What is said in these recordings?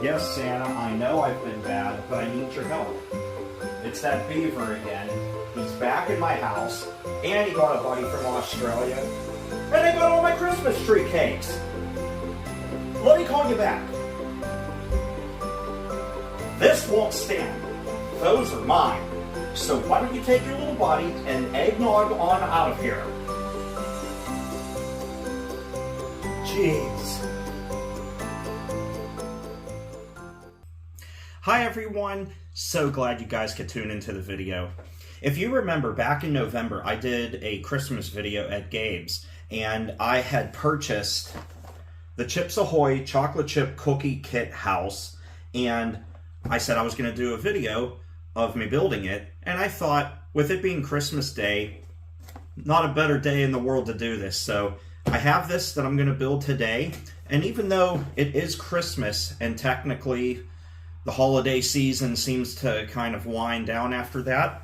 Yes, Santa, I know I've been bad, but I need your help. It's that beaver again. He's back in my house, and he got a buddy from Australia, and they got all my Christmas tree cakes. Let me call you back. This won't stand. Those are mine. So why don't you take your little body and eggnog on out of here? Jeez. Hi everyone, so glad you guys could tune into the video. If you remember, back in November I did a Christmas video at Gabe's and I had purchased the Chips Ahoy chocolate chip cookie kit house, and I said I was going to do a video of me building it, and I thought with it being Christmas Day, not a better day in the world to do this. So I have this that I'm going to build today, and even though it is Christmas and technically the holiday season seems to kind of wind down after that,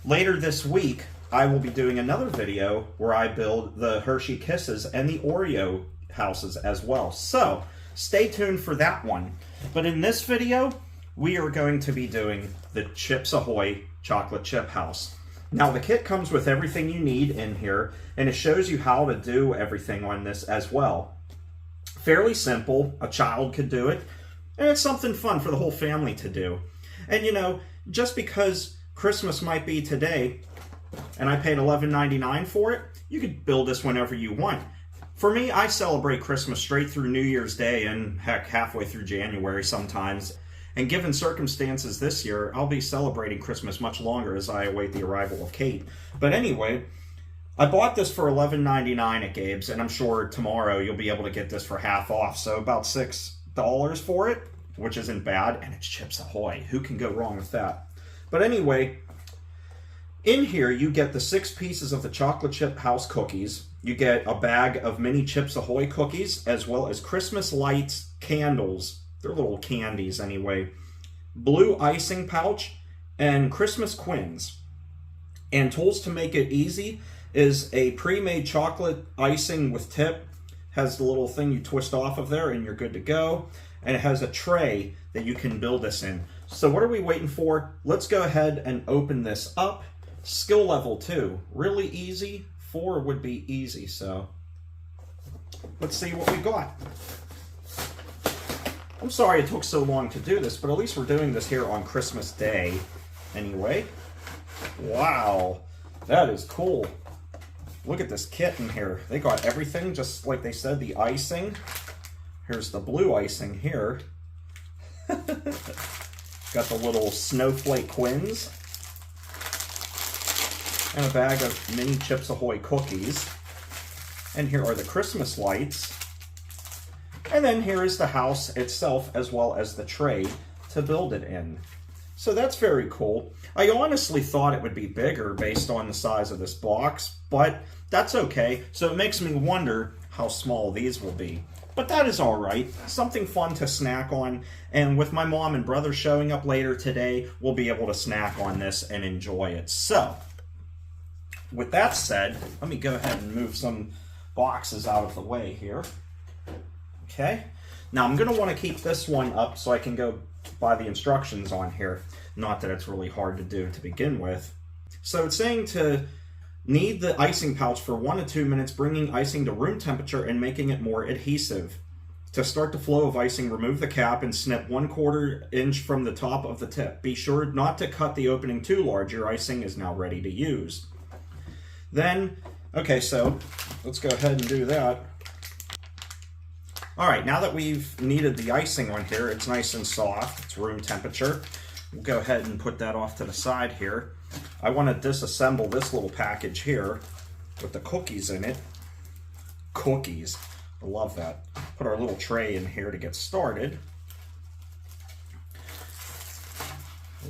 later this week I will be doing another video where I build the Hershey Kisses and the Oreo houses as well. So stay tuned for that one. But in this video, we are going to be doing the Chips Ahoy chocolate chip house. Now the kit comes with everything you need in here, and it shows you how to do everything on this as well. Fairly simple, a child could do it. And it's something fun for the whole family to do. And you know, just because Christmas might be today, and I paid $11.99 for it, you could build this whenever you want. For me, I celebrate Christmas straight through New Year's Day and heck, halfway through January sometimes. And given circumstances this year, I'll be celebrating Christmas much longer as I await the arrival of Kate. But anyway, I bought this for $11.99 at Gabe's, and I'm sure tomorrow you'll be able to get this for half off, so about $6 for it, which isn't bad, and it's Chips Ahoy. Who can go wrong with that? But anyway, in here you get the 6 pieces of the chocolate chip house cookies. You get a bag of mini Chips Ahoy cookies, as well as Christmas lights, candles, they're little candies anyway, blue icing pouch, and Christmas quins. And tools to make it easy is a pre-made chocolate icing with tip. Has the little thing you twist off of there and you're good to go. And it has a tray that you can build this in. So what are we waiting for? Let's go ahead and open this up. Skill level 2, really easy. 4 would be easy, so let's see what we got. I'm sorry it took so long to do this, but at least we're doing this here on Christmas Day anyway. Wow, that is cool. Look at this kit in here. They got everything, just like they said, the icing. Here's the blue icing here. Got the little snowflake quins. And a bag of mini Chips Ahoy cookies. And here are the Christmas lights. And then here is the house itself, as well as the tray to build it in. So that's very cool. I honestly thought it would be bigger based on the size of this box, but that's okay. So it makes me wonder how small these will be. But that is all right. Something fun to snack on. And with my mom and brother showing up later today, we'll be able to snack on this and enjoy it. So, with that said, let me go ahead and move some boxes out of the way here. Okay. Now I'm going to want to keep this one up so I can go by the instructions on here. Not that it's really hard to do to begin with. So it's saying to knead the icing pouch for 1 to 2 minutes, bringing icing to room temperature and making it more adhesive. To start the flow of icing, remove the cap and snip 1/4 inch from the top of the tip. Be sure not to cut the opening too large. Your icing is now ready to use. Then, okay, so let's go ahead and do that. All right, now that we've kneaded the icing on here, it's nice and soft, it's room temperature. We'll go ahead and put that off to the side here. I want to disassemble this little package here with the cookies in it. Cookies, I love that. Put our little tray in here to get started.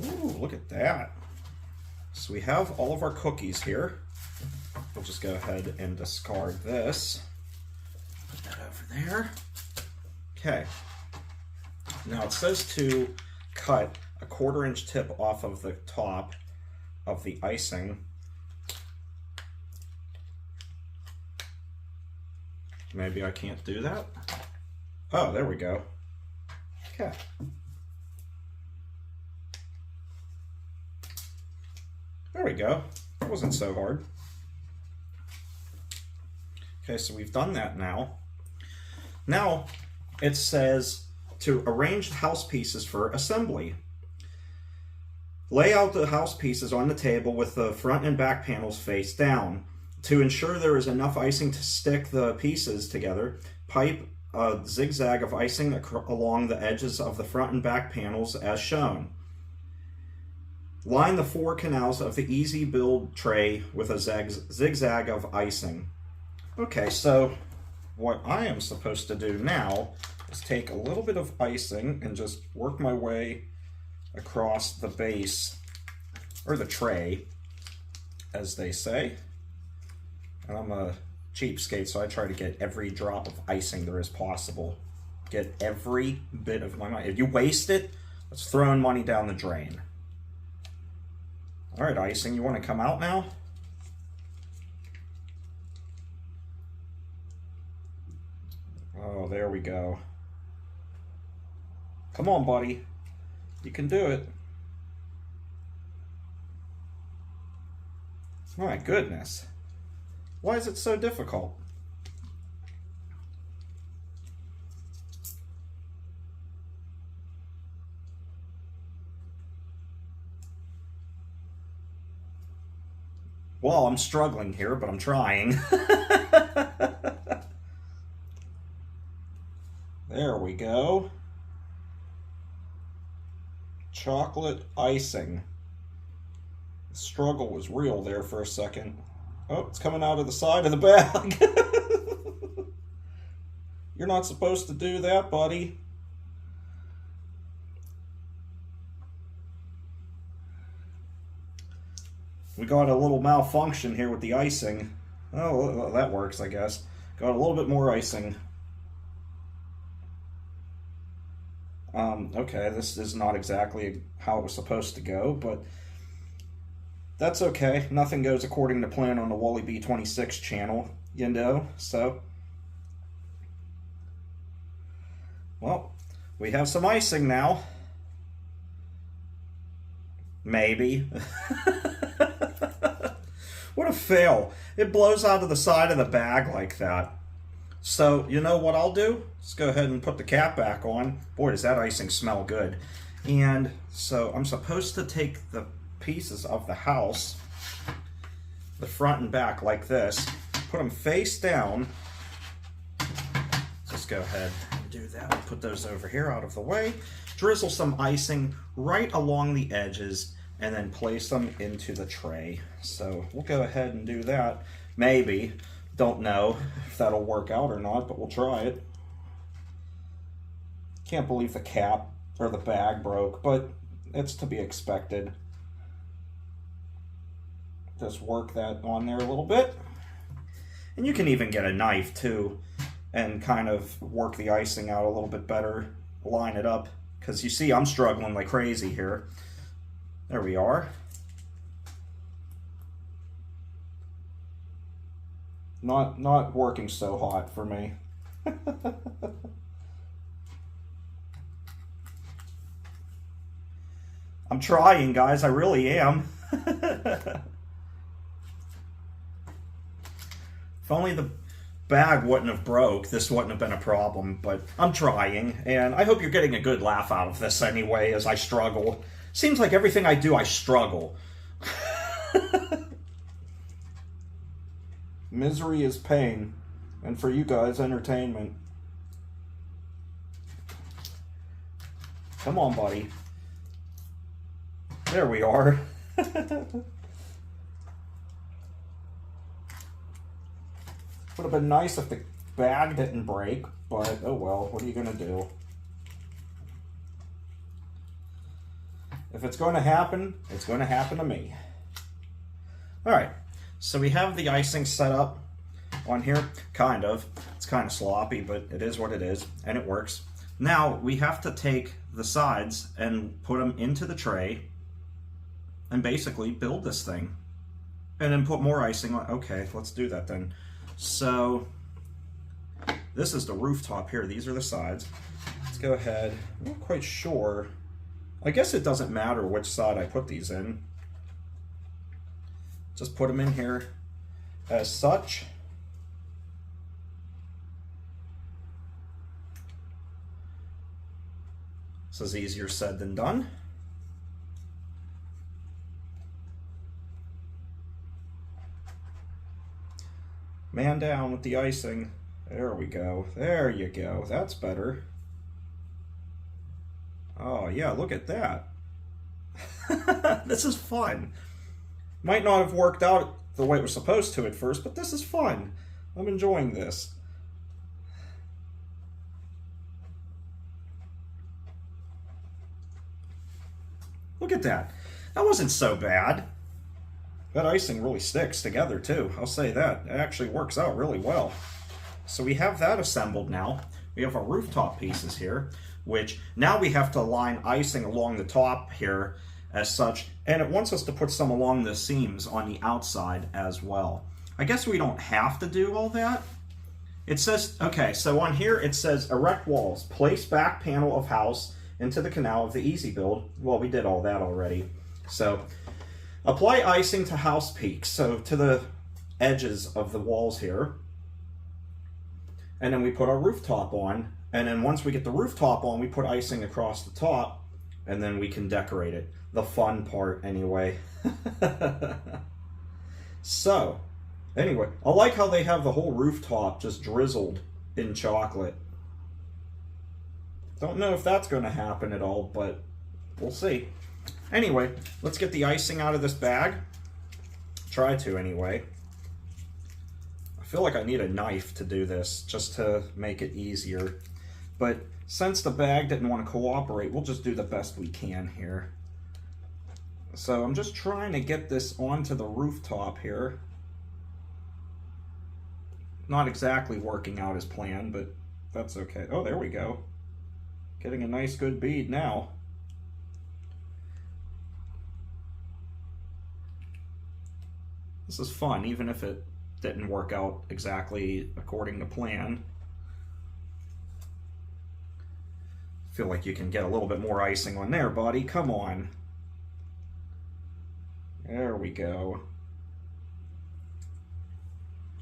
Ooh, look at that. So we have all of our cookies here. We'll just go ahead and discard this. Put that over there. Okay. Now it says to cut a 1/4 inch tip off of the top of the icing. maybe I can't do that. Oh, there we go. Okay. There we go. That wasn't so hard. Okay, so we've done that now. Now it says to arrange house pieces for assembly. Lay out the house pieces on the table with the front and back panels face down. To ensure there is enough icing to stick the pieces together, pipe a zigzag of icing along the edges of the front and back panels as shown. Line the 4 canals of the easy build tray with a zigzag of icing. Okay, so what I am supposed to do now is take a little bit of icing and just work my way across the base, or the tray, as they say. And I'm a cheapskate, so I try to get every drop of icing there is possible. Get every bit of my money. If you waste it, it's throwing money down the drain. All right, icing, you want to come out now? Oh, there we go. Come on, buddy. You can do it. My goodness. Why is it so difficult? Well, I'm struggling here, but I'm trying. There we go. Chocolate icing. The struggle was real there for a second. Oh, it's coming out of the side of the bag. You're not supposed to do that, buddy. We got a little malfunction here with the icing. Oh, well, that works, I guess. Got a little bit more icing. Okay, this is not exactly how it was supposed to go, but that's okay. Nothing goes according to plan on the Wally B26 channel, you know, so. Well, we have some icing now. Maybe. What a fail. It blows out of the side of the bag like that. So, you know what I'll do? Let's go ahead and put the cap back on. Boy, does that icing smell good. And so I'm supposed to take the pieces of the house, the front and back like this, put them face down. Let's go ahead and do that. We'll put those over here out of the way. Drizzle some icing right along the edges and then place them into the tray. So we'll go ahead and do that. Maybe. Don't know if that'll work out or not, but we'll try it. Can't believe the cap or the bag broke, but it's to be expected. Just work that on there a little bit. And you can even get a knife too and kind of work the icing out a little bit better, line it up, because you see I'm struggling like crazy here. There we are. Not working so hot for me. I'm trying, guys. I really am. If only the bag wouldn't have broke, this wouldn't have been a problem, but I'm trying, and I hope you're getting a good laugh out of this anyway as I struggle. Seems like everything I do, I struggle. Misery is pain, and for you guys, entertainment. Come on, buddy. There we are. Would have been nice if the bag didn't break, but oh well, what are you gonna do? If it's going to happen, it's going to happen to me. Alright, so we have the icing set up on here, kind of. It's kind of sloppy, but it is what it is, and it works. Now, we have to take the sides and put them into the tray and basically build this thing. And then put more icing on. Okay, let's do that then. So, This is the rooftop here. These are the sides. Let's go ahead. I'm not quite sure. I guess it doesn't matter which side I put these in. Just put them in here as such. This is easier said than done. Man down with the icing. There we go. There you go. That's better. Oh yeah, look at that. This is fun. Might not have worked out the way it was supposed to at first, but this is fun. I'm enjoying this. Look at that. That wasn't so bad. That icing really sticks together too. I'll say that. It actually works out really well. So we have that assembled now. We have our rooftop pieces here, which now we have to line icing along the top here as such, and it wants us to put some along the seams on the outside as well. I guess we don't have to do all that. It says, okay, so on here it says erect walls, place back panel of house into the canal of the easy build. Well, we did all that already. So apply icing to house peaks, so to the edges of the walls here. And then we put our rooftop on, and then once we get the rooftop on, we put icing across the top, and then we can decorate it. The fun part, anyway. So, anyway, I like how they have the whole rooftop just drizzled in chocolate. Don't know if that's going to happen at all, but we'll see. Anyway, let's get the icing out of this bag. Try to, anyway. I feel like I need a knife to do this, just to make it easier. But since the bag didn't want to cooperate, we'll just do the best we can here. So I'm just trying to get this onto the rooftop here. Not exactly working out as planned, but that's okay. Oh, there we go. Getting a nice good bead now. This is fun, even if it didn't work out exactly according to plan. Feel like you can get a little bit more icing on there, buddy. Come on. There we go.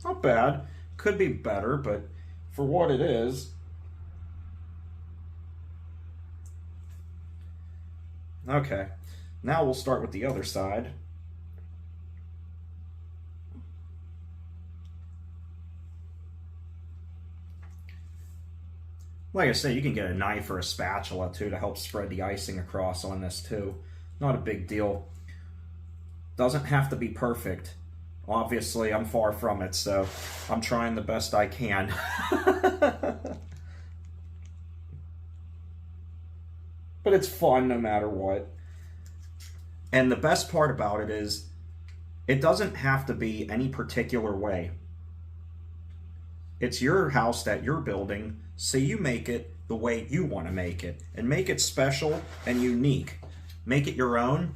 Not bad. Could be better, but for what it is. Okay, now we'll start with the other side. Like I said, you can get a knife or a spatula too to help spread the icing across on this too. Not a big deal. Doesn't have to be perfect. Obviously, I'm far from it, so I'm trying the best I can. But it's fun no matter what. And the best part about it is, it doesn't have to be any particular way. It's your house that you're building, so you make it the way you want to make it. And make it special and unique. Make it your own,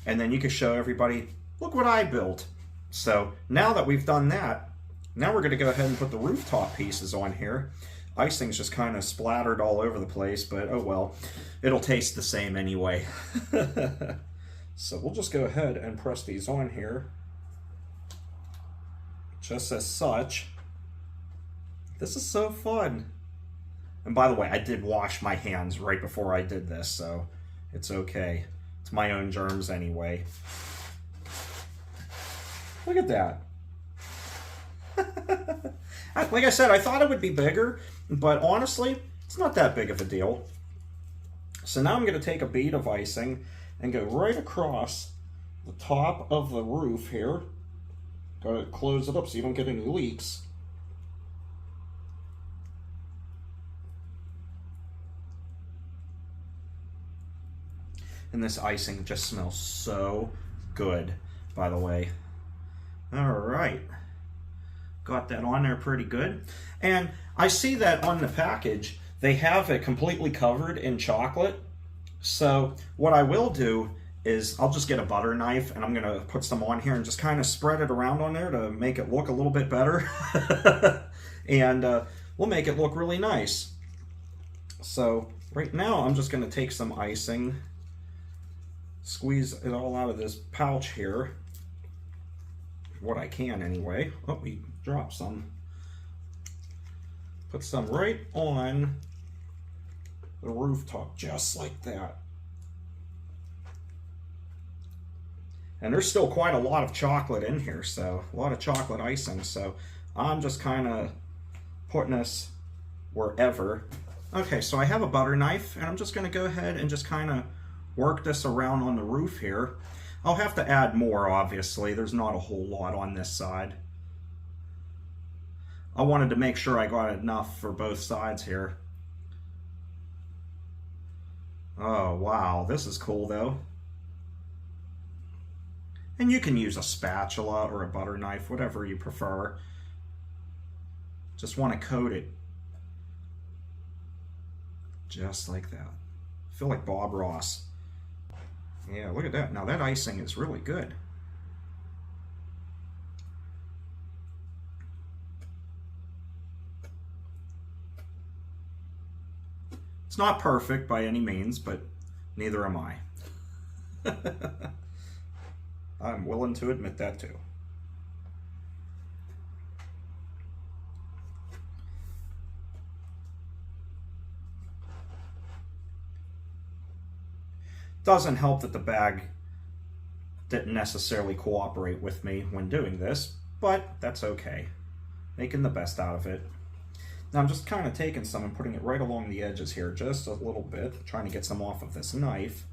and then you can show everybody, look what I built. So now that we've done that, now we're going to go ahead and put the rooftop pieces on here. Icing's just kind of splattered all over the place, but oh well, it'll taste the same anyway. So we'll just go ahead and press these on here, just as such. This is so fun. And by the way, I did wash my hands right before I did this, so it's okay. It's my own germs anyway. Look at that. Like I said, I thought it would be bigger, but honestly, it's not that big of a deal. So now I'm going to take a bead of icing and go right across the top of the roof here. Got to close it up so you don't get any leaks. And this icing just smells so good, by the way. All right. Got that on there pretty good. And I see that on the package, they have it completely covered in chocolate. So what I will do is I'll just get a butter knife and I'm going to put some on here and just kind of spread it around on there to make it look a little bit better. And will make it look really nice. So right now I'm just going to take some icing, squeeze it all out of this pouch here, what I can anyway. Oh, we dropped some. Put some right on the rooftop, just like that. And there's still quite a lot of chocolate in here, so a lot of chocolate icing, so I'm just kind of putting this wherever. Okay, so I have a butter knife, and I'm just going to go ahead and just kind of work this around on the roof here. I'll have to add more, obviously. There's not a whole lot on this side. I wanted to make sure I got enough for both sides here. Oh, wow, this is cool, though. And you can use a spatula or a butter knife, whatever you prefer. Just want to coat it just like that. I feel like Bob Ross. Yeah, look at that. Now that icing is really good. It's not perfect by any means, but neither am I. I'm willing to admit that too. Doesn't help that the bag didn't necessarily cooperate with me when doing this, but that's okay. Making the best out of it. Now I'm just kind of taking some and putting it right along the edges here, just a little bit, trying to get some off of this knife.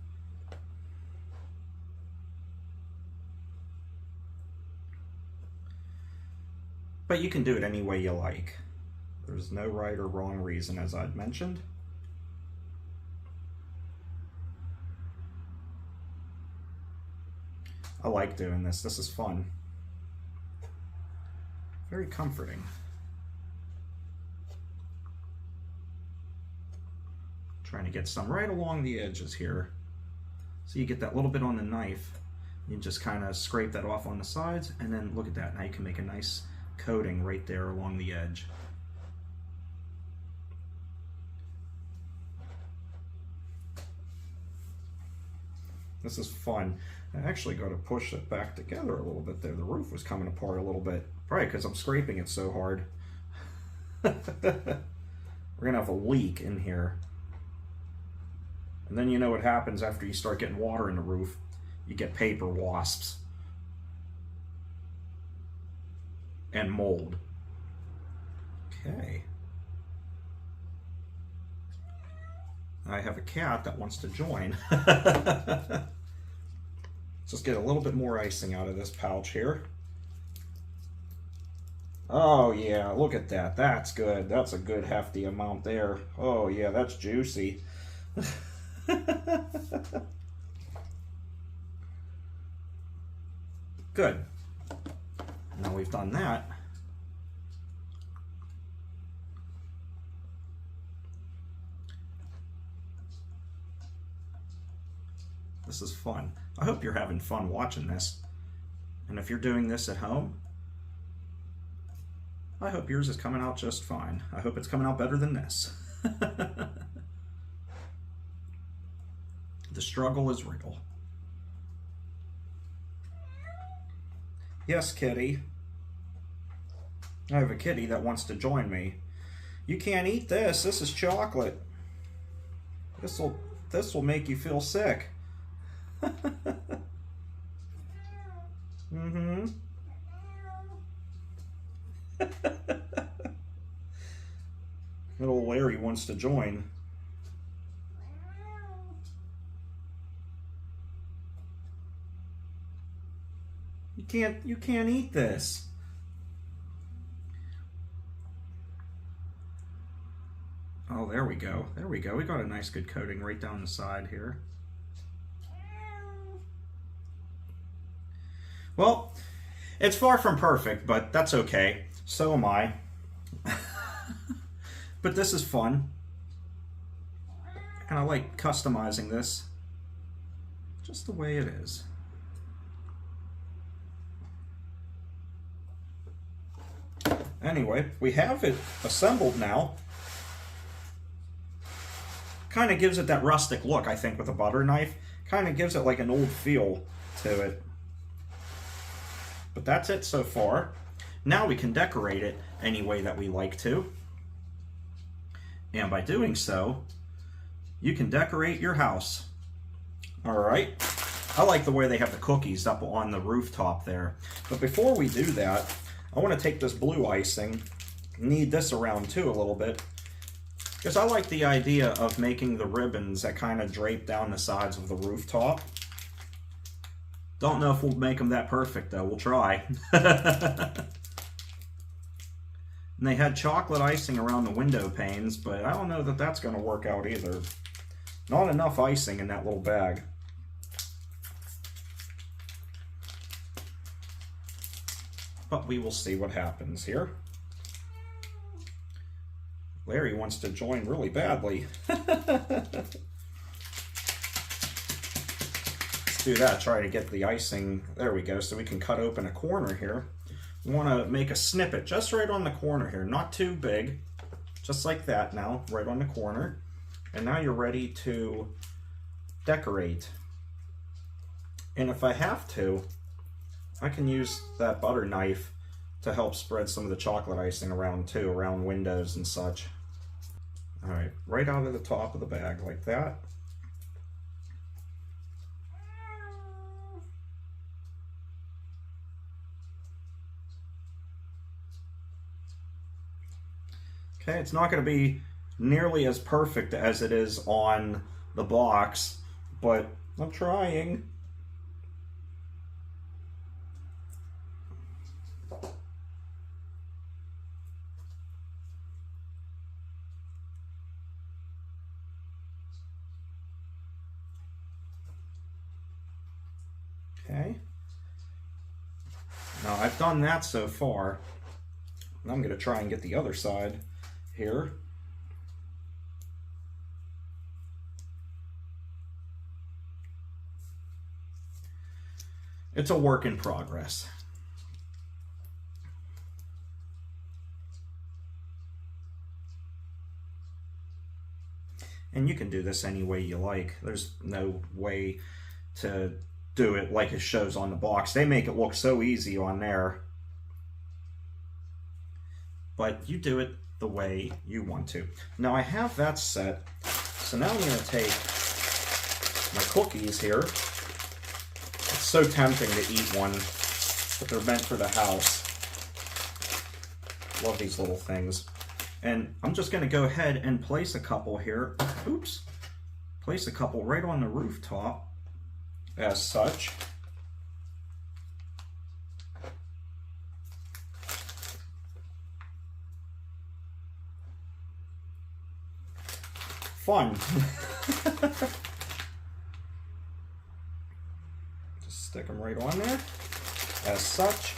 But you can do it any way you like. There's no right or wrong reason, as I'd mentioned. I like doing this. This is fun. Very comforting. Trying to get some right along the edges here. So you get that little bit on the knife. You just kind of scrape that off on the sides, and then look at that. Now you can make a nice coating right there along the edge. This is fun. I actually got to push it back together a little bit there. The roof was coming apart a little bit. Probably because I'm scraping it so hard. We're going to have a leak in here. And then you know what happens after you start getting water in the roof. You get paper wasps. And mold. Okay. I have a cat that wants to join. Let's just get a little bit more icing out of this pouch here. Oh yeah, look at that. That's good. That's a good hefty amount there. Oh yeah, that's juicy. Good. Now we've done that. This is fun. I hope you're having fun watching this. And if you're doing this at home, I hope yours is coming out just fine. I hope it's coming out better than this. The struggle is real. Yes, kitty. I have a kitty that wants to join me. You can't eat this. This is chocolate. This will make you feel sick. Mm-hmm. Little Larry wants to join. You can't eat this. Oh, there we go. There we go. We got a nice good coating right down the side here. Well, it's far from perfect, but that's okay. So am I. But this is fun. And I like customizing this just the way it is. Anyway, we have it assembled now. Kind of gives it that rustic look, I think, with a butter knife. Kind of gives it like an old feel to it. But that's it so far. Now we can decorate it any way that we like to. And by doing so, you can decorate your house. Alright. I like the way they have the cookies up on the rooftop there. But before we do that, I want to take this blue icing, knead this around too a little bit, because I like the idea of making the ribbons that kind of drape down the sides of the rooftop. Don't know if we'll make them that perfect though, we'll try. And they had chocolate icing around the window panes, but I don't know that that's going to work out either. Not enough icing in that little bag. But we will see what happens here. Larry wants to join really badly. Let's do that, try to get the icing. There we go, so we can cut open a corner here. We want to make a snippet just right on the corner here, not too big. Just like that now, right on the corner. And now you're ready to decorate. And if I have to, I can use that butter knife to help spread some of the chocolate icing around too, around windows and such. All right, right out of the top of the bag like that. Okay, it's not going to be nearly as perfect as it is on the box, but I'm trying. Okay. Now I've done that so far. I'm going to try and get the other side here. It's a work in progress. And you can do this any way you like. There's no way to do it like it shows on the box. They make it look so easy on there. But you do it the way you want to. Now I have that set. So now I'm going to take my cookies here. It's so tempting to eat one, but they're meant for the house. Love these little things. And I'm just going to go ahead and place a couple here. Oops. Place a couple right on the rooftop as such. Fun. Just stick them right on there as such.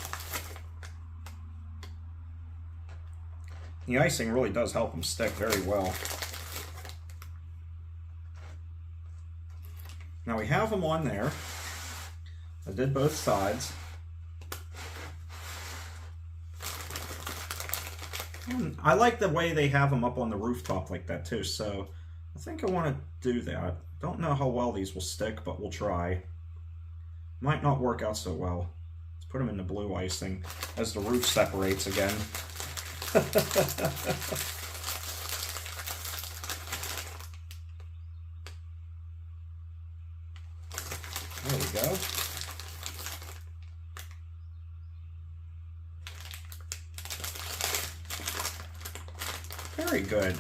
The icing really does help them stick very well. Now we have them on there. I did both sides. And I like the way they have them up on the rooftop like that too, so I think I want to do that. Don't know how well these will stick, but we'll try. Might not work out so well. Let's put them in the blue icing as the roof separates again. There we go. Very good.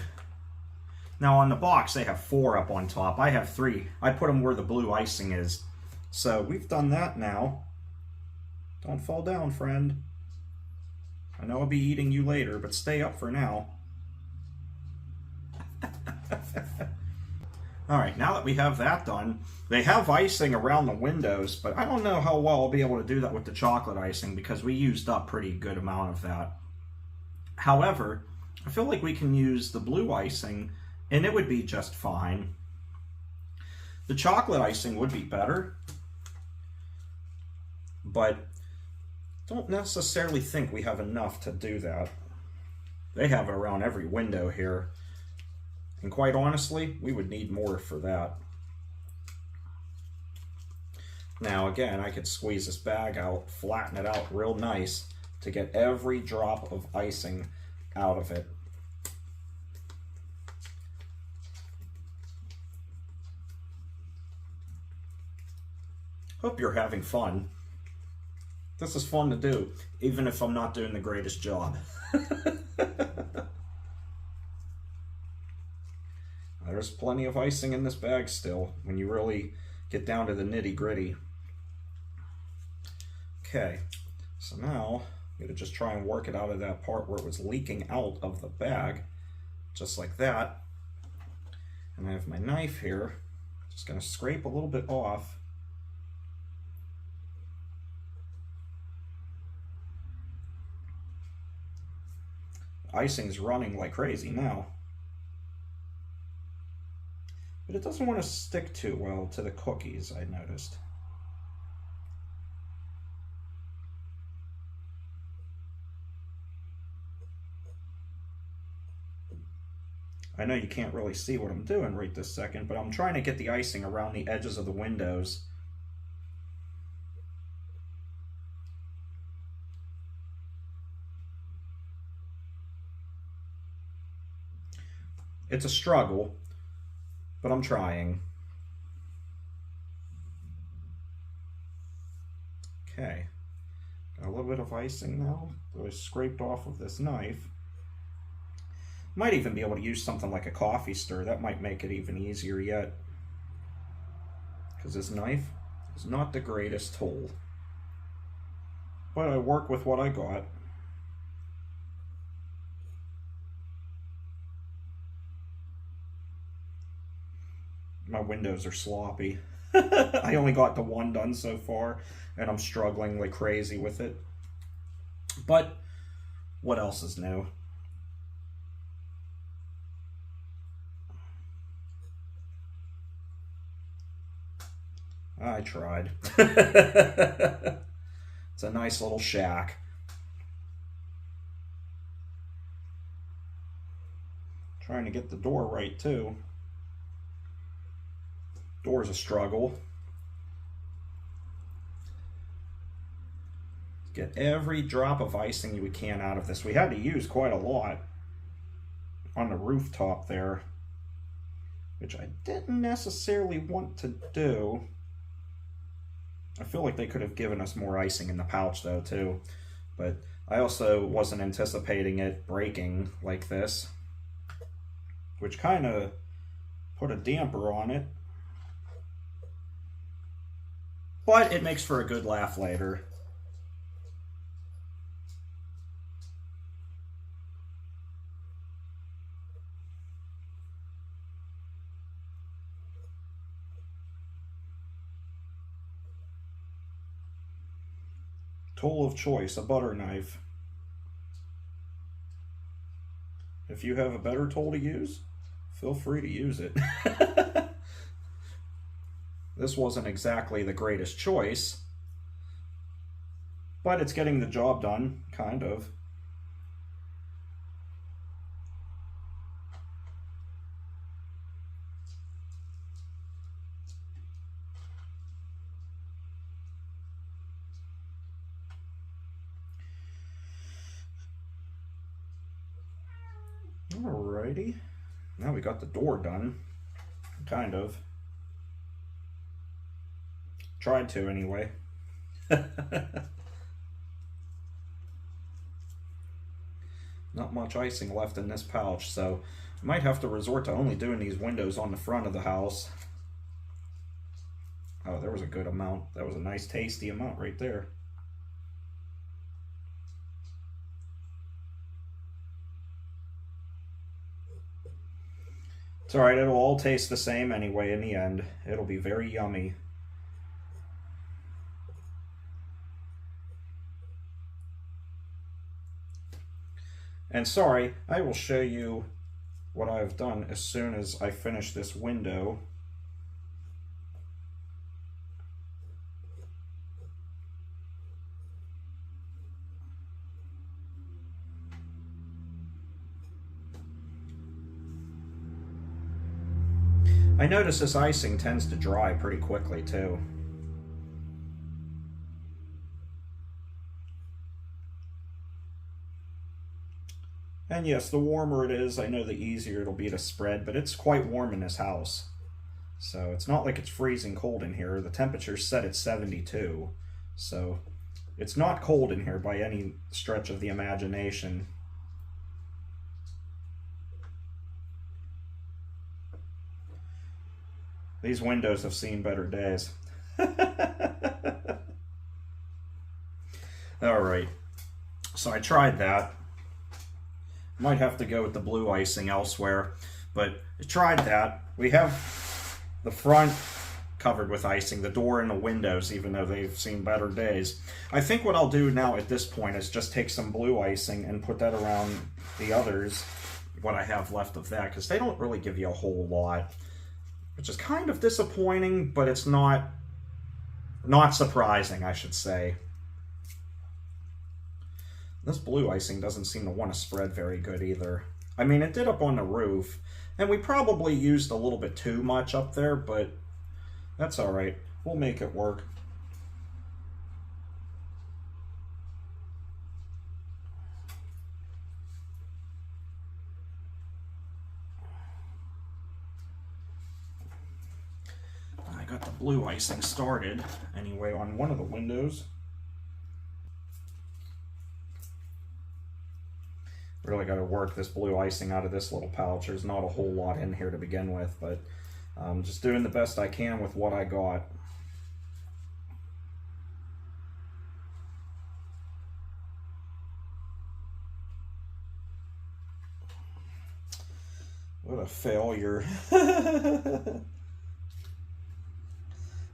Now on the box they have 4 up on top. I have 3. I put them where the blue icing is. So we've done that now. Don't fall down, friend. I know I'll be eating you later, but stay up for now. Alright, now that we have that done, they have icing around the windows, but I don't know how well I'll be able to do that with the chocolate icing because we used up a pretty good amount of that. However, I feel like we can use the blue icing and it would be just fine. The chocolate icing would be better, but don't necessarily think we have enough to do that. They have it around every window here. And quite honestly, we would need more for that. Now again, I could squeeze this bag out, flatten it out real nice to get every drop of icing out of it. Hope you're having fun. This is fun to do, even if I'm not doing the greatest job. There's plenty of icing in this bag still, when you really get down to the nitty-gritty. Okay, so now I'm going to just try and work it out of that part where it was leaking out of the bag, just like that. And I have my knife here, just going to scrape a little bit off. Icing's running like crazy now. But it doesn't want to stick too well to the cookies, I noticed. I know you can't really see what I'm doing right this second, but I'm trying to get the icing around the edges of the windows. It's a struggle, but I'm trying. Okay, got a little bit of icing now that I scraped off of this knife. Might even be able to use something like a coffee stir. That might make it even easier yet. Because this knife is not the greatest tool. But I work with what I got. My windows are sloppy. I only got the one done so far, and I'm struggling like crazy with it. But what else is new? I tried. It's a nice little shack. Trying to get the door right too. Door's a struggle. Get every drop of icing we can out of this. We had to use quite a lot on the rooftop there, which I didn't necessarily want to do. I feel like they could have given us more icing in the pouch though too, but I also wasn't anticipating it breaking like this, which kind of put a damper on it. But it makes for a good laugh later. Tool of choice, a butter knife. If you have a better tool to use, feel free to use it. This wasn't exactly the greatest choice, but it's getting the job done, kind of. Alrighty, now we got the door done, kind of. Tried to, anyway. Not much icing left in this pouch, so I might have to resort to only doing these windows on the front of the house. Oh, there was a good amount. That was a nice, tasty amount right there. It's alright, it'll all taste the same anyway in the end. It'll be very yummy. And sorry, I will show you what I've done as soon as I finish this window. I notice this icing tends to dry pretty quickly too. And yes, the warmer it is, I know the easier it'll be to spread, but it's quite warm in this house. So it's not like it's freezing cold in here. The temperature's set at 72. So it's not cold in here by any stretch of the imagination. These windows have seen better days. Alright, so I tried that. Might have to go with the blue icing elsewhere, but I tried that. We have the front covered with icing, the door and the windows, even though they've seen better days. I think what I'll do now at this point is just take some blue icing and put that around the others, what I have left of that, because they don't really give you a whole lot, which is kind of disappointing, but it's not surprising, I should say. This blue icing doesn't seem to want to spread very good either. I mean, it did up on the roof, and we probably used a little bit too much up there, but that's all right. We'll make it work. I got the blue icing started anyway on one of the windows. Really got to work this blue icing out of this little pouch. There's not a whole lot in here to begin with, but I'm just doing the best I can with what I got. What a failure.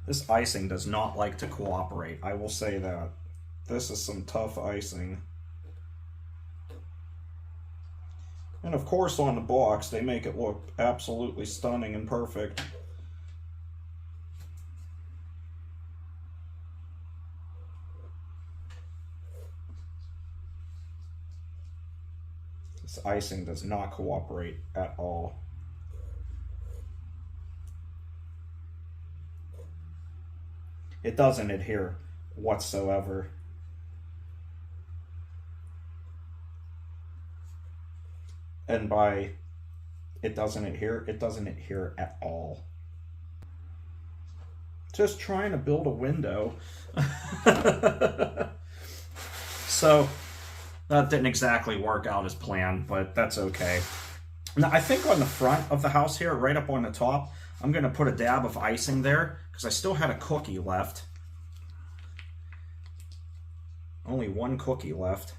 This icing does not like to cooperate, I will say that. This is some tough icing. And of course on the box, they make it look absolutely stunning and perfect. This icing does not cooperate at all. It doesn't adhere whatsoever. And by it doesn't adhere at all. Just trying to build a window. So that didn't exactly work out as planned, but that's okay. Now I think on the front of the house here, right up on the top, I'm going to put a dab of icing there because I still had a cookie left. Only one cookie left.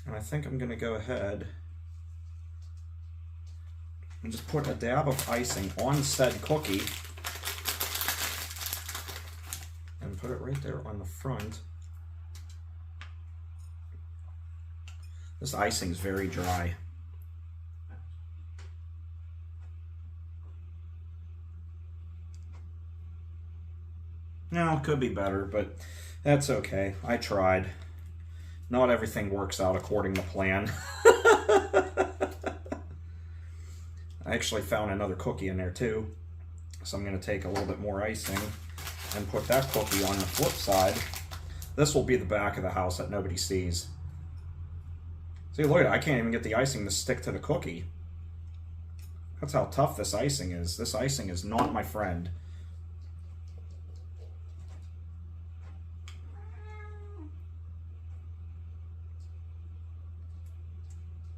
And I think I'm going to go ahead and just put a dab of icing on said cookie and put it right there on the front. This icing is very dry. No, it could be better, but that's okay. I tried. Not everything works out according to plan. I actually found another cookie in there too. So I'm going to take a little bit more icing and put that cookie on the flip side. This will be the back of the house that nobody sees. See, look at it. I can't even get the icing to stick to the cookie. That's how tough this icing is. This icing is not my friend.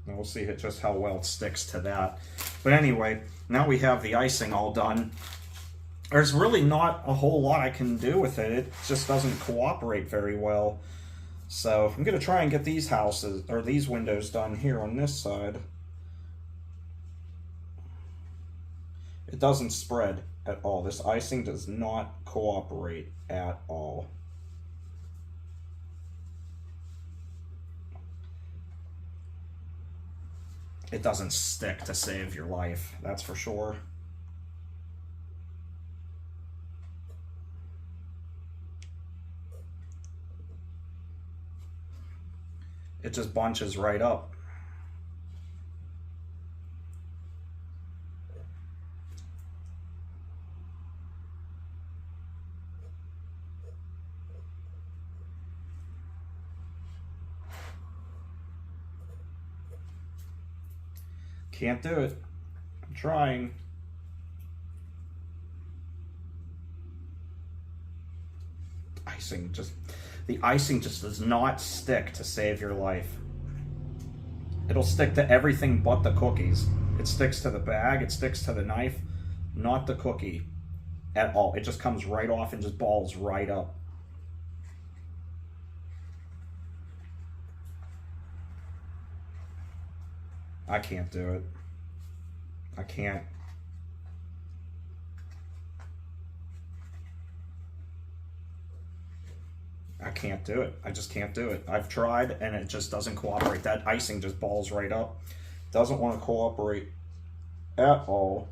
And we'll see just how well it sticks to that. But anyway, now we have the icing all done. There's really not a whole lot I can do with it. It just doesn't cooperate very well. So I'm going to try and get these houses, or these windows done here on this side. It doesn't spread at all. This icing does not cooperate at all. It doesn't stick to save your life, that's for sure. It just bunches right up. Can't do it. I'm trying. The icing just does not stick to save your life. It'll stick to everything but the cookies. It sticks to the bag, it sticks to the knife, not the cookie at all. It just comes right off and just balls right up. I can't do it. I can't. I can't do it. I just can't do it. I've tried and it just doesn't cooperate. That icing just balls right up. Doesn't want to cooperate at all.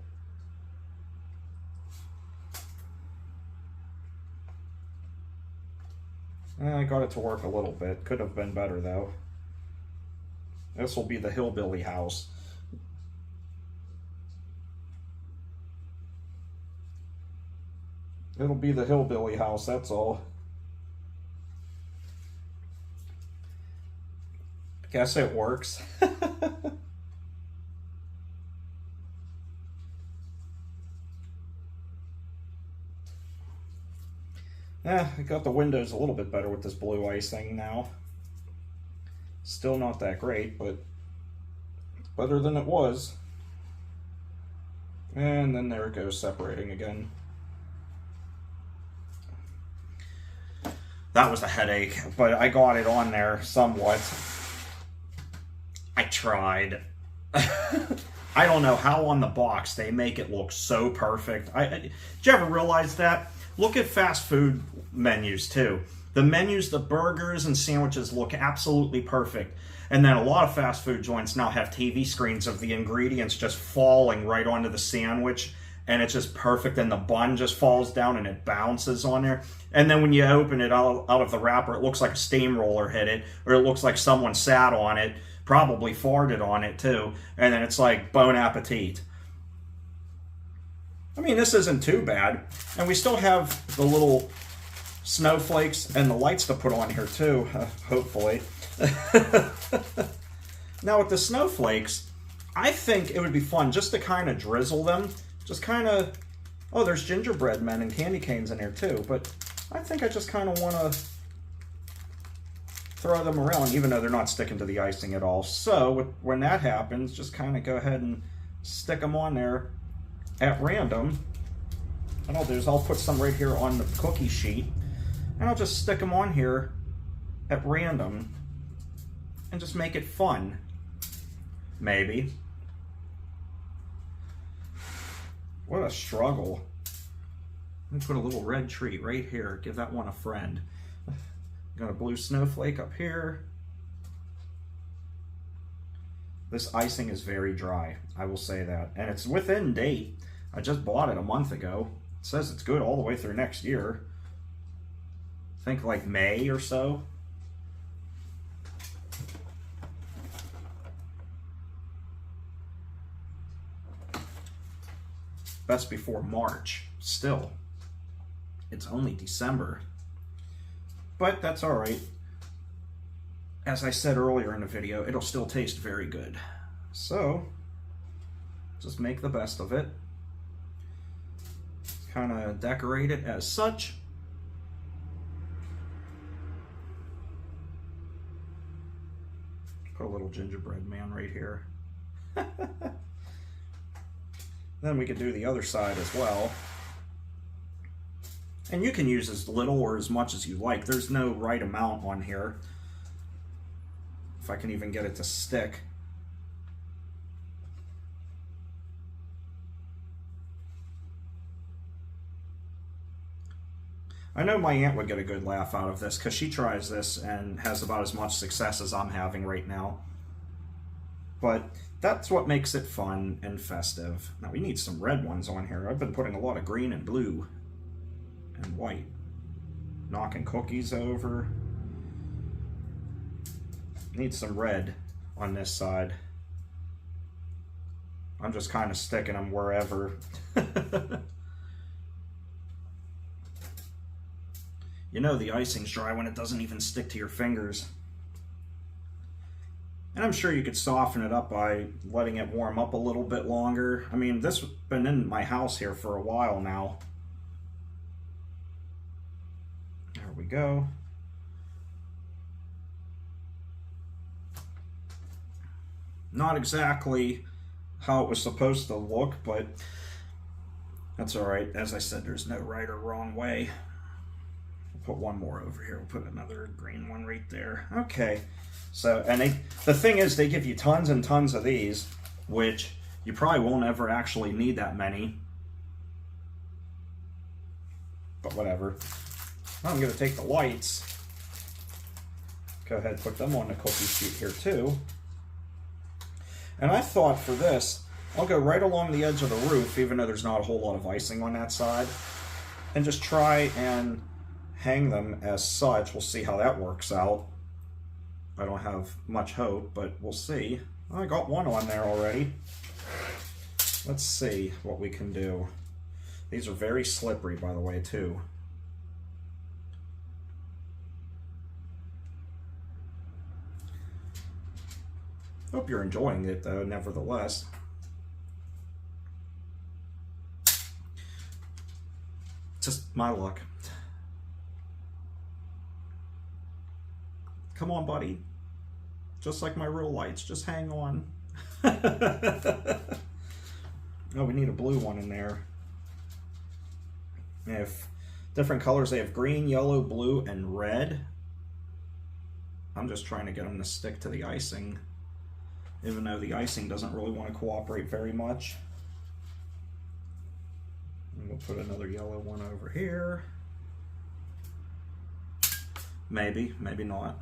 I got it to work a little bit. Could have been better though. This will be the hillbilly house. It'll be the hillbilly house, that's all. Guess it works. Yeah, I got the windows a little bit better with this blue icing now. Still not that great, but better than it was. And then there it goes, separating again. That was a headache, but I got it on there somewhat. I tried. I don't know how on the box they make it look so perfect. Did you ever realize that? Look at fast food menus too. The menus, the burgers and sandwiches look absolutely perfect. And then a lot of fast food joints now have TV screens of the ingredients just falling right onto the sandwich. And it's just perfect. And the bun just falls down and it bounces on there. And then when you open it out of the wrapper, it looks like a steamroller hit it. Or it looks like someone sat on it. Probably farted on it too. And then it's like, bon appetit. I mean, this isn't too bad. And we still have the little snowflakes and the lights to put on here too, hopefully. Now with the snowflakes, I think it would be fun just to kind of drizzle them. Just kind of, oh, there's gingerbread men and candy canes in here too. But I think I just kind of want to throw them around, even though they're not sticking to the icing at all. So when that happens, just kind of go ahead and stick them on there at random. What I'll do is I'll put some right here on the cookie sheet, and I'll just stick them on here at random and just make it fun. Maybe. What a struggle. Let me put a little red treat right here. Give that one a friend. Got a blue snowflake up here. This icing is very dry, I will say that. And it's within date. I just bought it a month ago. It says it's good all the way through next year. I think like May or so. Best before March. Still, it's only December. But that's all right. As I said earlier in the video, it'll still taste very good. So, just make the best of it. Kind of decorate it as such. Put a little gingerbread man right here. Then we could do the other side as well. And you can use as little or as much as you like. There's no right amount on here. If I can even get it to stick. I know my aunt would get a good laugh out of this because she tries this and has about as much success as I'm having right now. But that's what makes it fun and festive. Now we need some red ones on here. I've been putting a lot of green and blue and white. Knocking cookies over. Need some red on this side. I'm just kind of sticking them wherever. You know the icing's dry when it doesn't even stick to your fingers. And I'm sure you could soften it up by letting it warm up a little bit longer. I mean, this has been in my house here for a while now. There we go. Not exactly how it was supposed to look, but that's all right. As I said, there's no right or wrong way. We'll put one more over here. We'll put another green one right there. Okay. So, and the thing is, they give you tons and tons of these, which you probably won't ever actually need that many. But whatever. I'm going to take the lights. Go ahead and put them on the cookie sheet here too. And I thought for this, I'll go right along the edge of the roof, even though there's not a whole lot of icing on that side, and just try and hang them as such. We'll see how that works out. I don't have much hope, but we'll see. I got one on there already. Let's see what we can do. These are very slippery, by the way, too. Hope you're enjoying it, though, nevertheless. Just my luck. Come on, buddy. Just like my real lights, just hang on. Oh, we need a blue one in there. They have different colors. They have green, yellow, blue, and red. I'm just trying to get them to stick to the icing, even though the icing doesn't really want to cooperate very much. And we'll put another yellow one over here. Maybe, maybe not.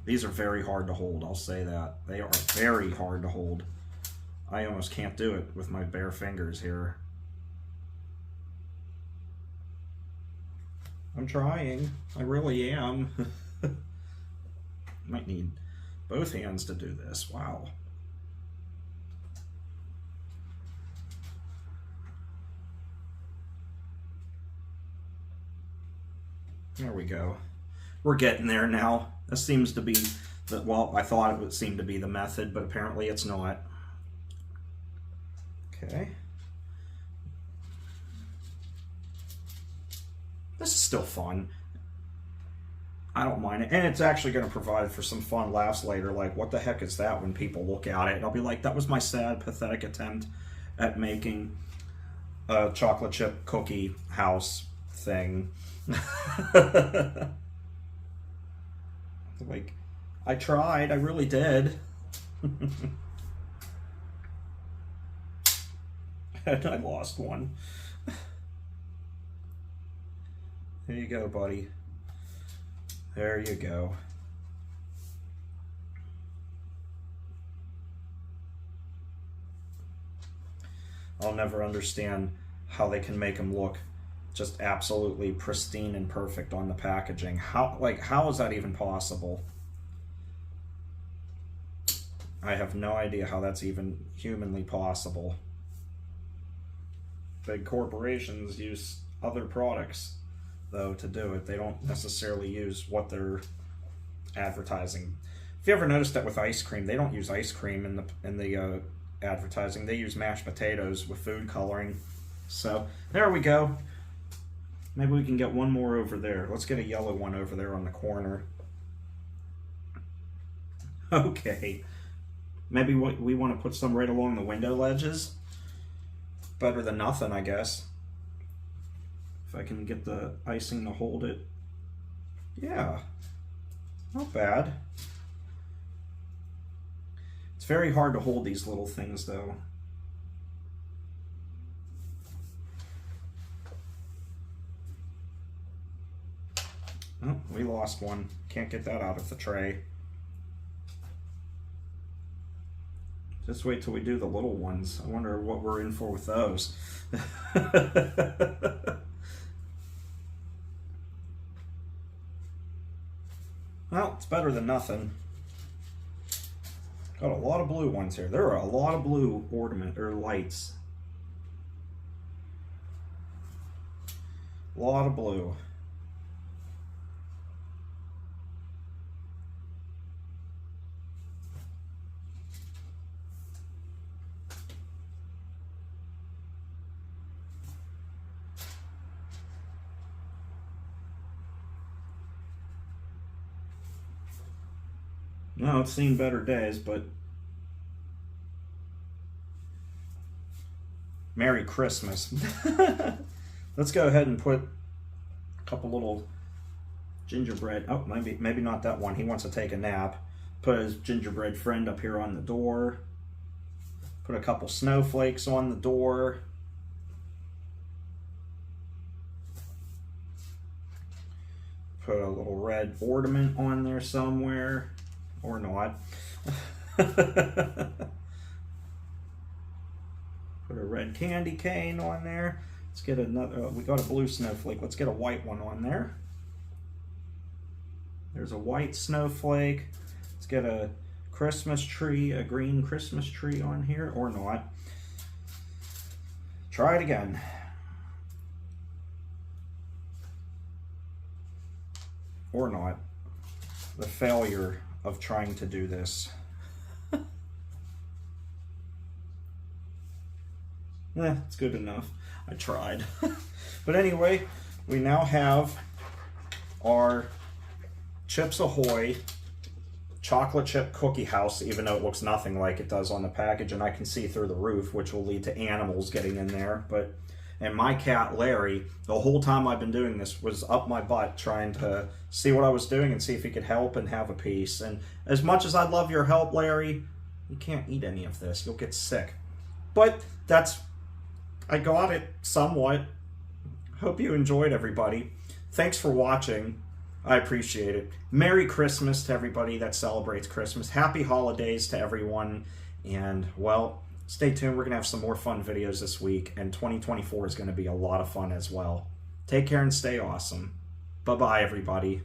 These are very hard to hold, I'll say that. They are very hard to hold. I almost can't do it with my bare fingers here. I'm trying. I really am. Might need both hands to do this. Wow. There we go. We're getting there now. This seems to be the, well, I thought it would seem to be the method, but apparently it's not. Okay. This is still fun. I don't mind it. And it's actually going to provide for some fun laughs later. Like, what the heck is that when people look at it? And I'll be like, that was my sad, pathetic attempt at making a chocolate chip cookie house thing. Like, I tried. I really did. And I lost one. There you go, buddy. There you go. I'll never understand how they can make them look just absolutely pristine and perfect on the packaging. How is that even possible? I have no idea how that's even humanly possible. Big corporations use other products, though, to do it. They don't necessarily use what they're advertising. If you ever noticed that with ice cream, they don't use ice cream in the advertising. They use mashed potatoes with food coloring. So there we go. Maybe we can get one more over there. Let's get a yellow one over there on the corner. Okay. Maybe we want to put some right along the window ledges. Better than nothing, I guess. If I can get the icing to hold it. Yeah. Not bad. It's very hard to hold these little things, though. Oh, we lost one. Can't get that out of the tray. Just wait till we do the little ones. I wonder what we're in for with those. Well, it's better than nothing. Got a lot of blue ones here. There are a lot of blue ornament or lights. A lot of blue. No, it's seen better days, but Merry Christmas. Let's go ahead and put a couple little gingerbread. Oh, maybe not that one. He wants to take a nap. Put his gingerbread friend up here on the door. Put a couple snowflakes on the door. Put a little red ornament on there somewhere. Or not. Put a red candy cane on there. Let's get another, we got a blue snowflake. Let's get a white one on there. There's a white snowflake. Let's get a Christmas tree, a green Christmas tree on here, or not. Try it again. Or not. The failure of trying to do this. It's good enough. I tried. But anyway, we now have our Chips Ahoy chocolate chip cookie house, even though it looks nothing like it does on the package, and I can see through the roof, which will lead to animals getting in there. And my cat Larry, the whole time I've been doing this, was up my butt trying to see what I was doing and see if he could help and have a piece. And as much as I'd love your help, Larry, you can't eat any of this. You'll get sick. But I got it somewhat. Hope you enjoyed, everybody. Thanks for watching. I appreciate it. Merry Christmas to everybody that celebrates Christmas. Happy holidays to everyone. And, well, stay tuned. We're going to have some more fun videos this week. And 2024 is going to be a lot of fun as well. Take care and stay awesome. Bye-bye, everybody.